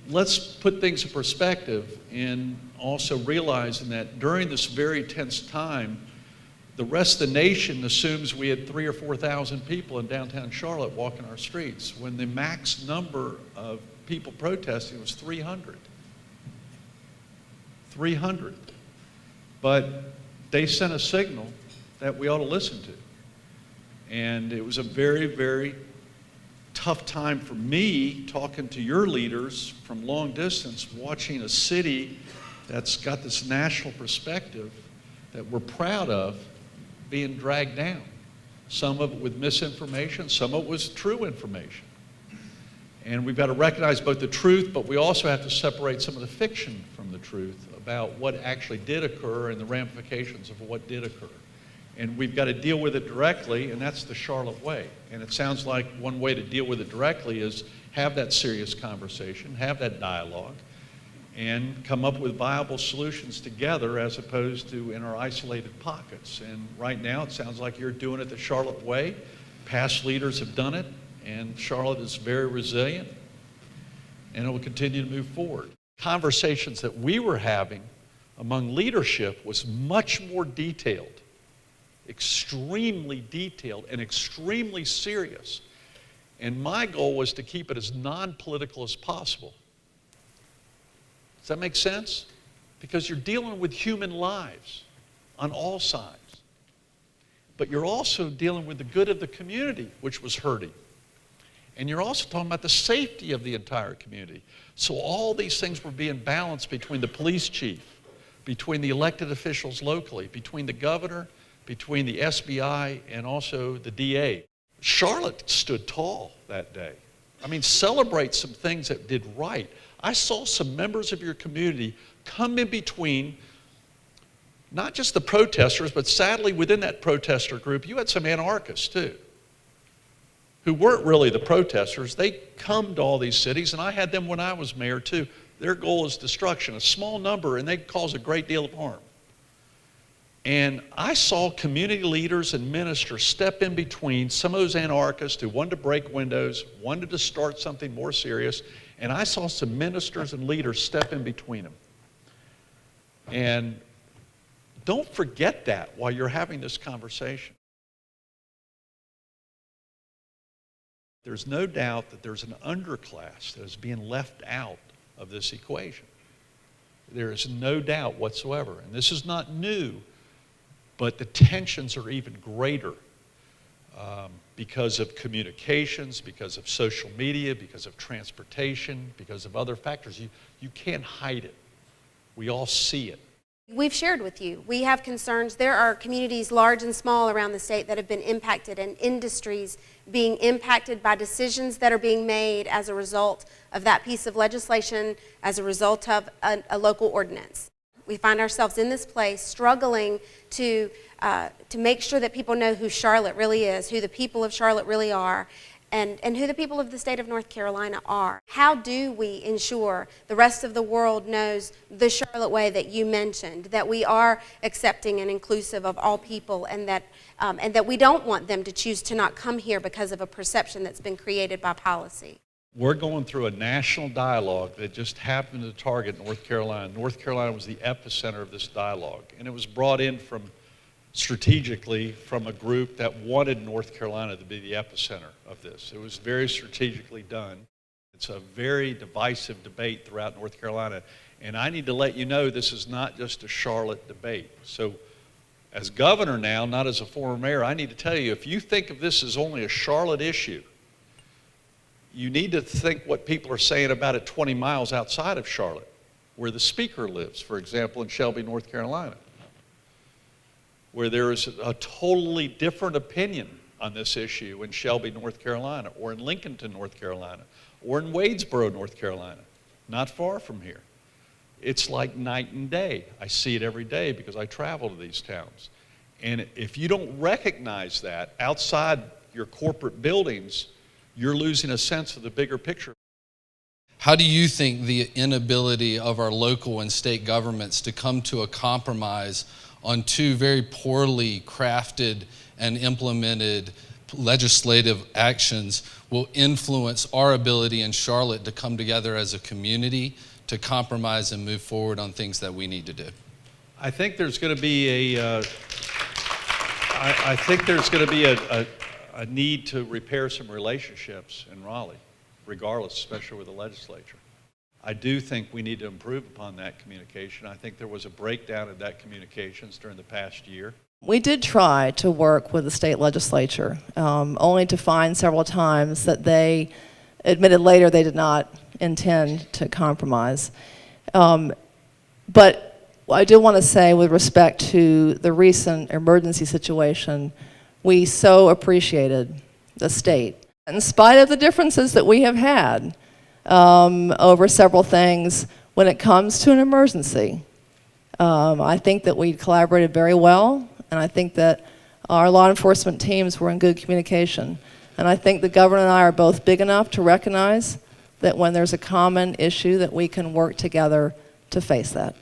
let's put things in perspective and also realizing that during this very tense time, the rest of the nation assumes we had 3,000 or 4,000 people in downtown Charlotte walking our streets, when the max number of people protesting was 300. 300. But they sent a signal that we ought to listen to. And it was a very, very tough time for me talking to your leaders from long distance, watching a city that's got this national perspective that we're proud of being dragged down. Some of it with misinformation, some of it was true information. And we've got to recognize both the truth, but we also have to separate some of the fiction from the truth about what actually did occur and the ramifications of what did occur. And we've got to deal with it directly, and that's the Charlotte way. And it sounds like one way to deal with it directly is have that serious conversation, have that dialogue, and come up with viable solutions together as opposed to in our isolated pockets. And right now it sounds like you're doing it the Charlotte way. Past leaders have done it, and Charlotte is very resilient, and it will continue to move forward. Conversations that we were having among leadership was much more detailed, extremely detailed and extremely serious. And my goal was to keep it as non-political as possible. Does that make sense? Because you're dealing with human lives on all sides. But you're also dealing with the good of the community, which was hurting. And you're also talking about the safety of the entire community. So all these things were being balanced between the police chief, between the elected officials locally, between the governor, between the SBI, and also the DA. Charlotte stood tall that day. I mean, celebrate some things that did right. I saw some members of your community come in between, not just the protesters, but sadly within that protester group, you had some anarchists too, who weren't really the protesters. They come to all these cities, and I had them when I was mayor too. Their goal is destruction, a small number, and they cause a great deal of harm. And I saw community leaders and ministers step in between some of those anarchists who wanted to break windows, wanted to start something more serious, and I saw some ministers and leaders step in between them. And don't forget that while you're having this conversation. There's no doubt that there's an underclass that is being left out of this equation. There is no doubt whatsoever. And this is not new, but the tensions are even greater because of communications, because of social media, because of transportation, because of other factors. You can't hide it. We all see it. We've shared with you. We have concerns. There are communities large and small around the state that have been impacted, and industries being impacted by decisions that are being made as a result of that piece of legislation, as a result of a local ordinance. We find ourselves in this place struggling to make sure that people know who Charlotte really is, who the people of Charlotte really are, and who the people of the state of North Carolina are. How do we ensure the rest of the world knows the Charlotte way that you mentioned, that we are accepting and inclusive of all people, and that we don't want them to choose to not come here because of a perception that's been created by policy? We're going through a national dialogue that just happened to target North Carolina. North Carolina was the epicenter of this dialogue, and it was brought in strategically from a group that wanted North Carolina to be the epicenter of this. It was very strategically done. It's a very divisive debate throughout North Carolina, and I need to let you know this is not just a Charlotte debate. So as governor now, not as a former mayor, I need to tell you, if you think of this as only a Charlotte issue, you need to think what people are saying about it 20 miles outside of Charlotte, where the speaker lives, for example, in Shelby, North Carolina, where there is a totally different opinion on this issue in Shelby, North Carolina, or in Lincolnton, North Carolina, or in Wadesboro, North Carolina, not far from here. It's like night and day. I see it every day because I travel to these towns. And if you don't recognize that outside your corporate buildings, you're losing a sense of the bigger picture. How do you think the inability of our local and state governments to come to a compromise on two very poorly crafted and implemented legislative actions will influence our ability in Charlotte to come together as a community to compromise and move forward on things that we need to do? I think there's going to be I think there's going to be a need to repair some relationships in Raleigh, regardless, especially with the legislature. I do think we need to improve upon that communication. I think there was a breakdown in that communications during the past year. We did try to work with the state legislature, only to find several times that they admitted later they did not intend to compromise. But I do want to say, with respect to the recent emergency situation, we so appreciated the state. In spite of the differences that we have had over several things, when it comes to an emergency, I think that we collaborated very well, and I think that our law enforcement teams were in good communication. And I think the governor and I are both big enough to recognize that when there's a common issue that we can work together to face that.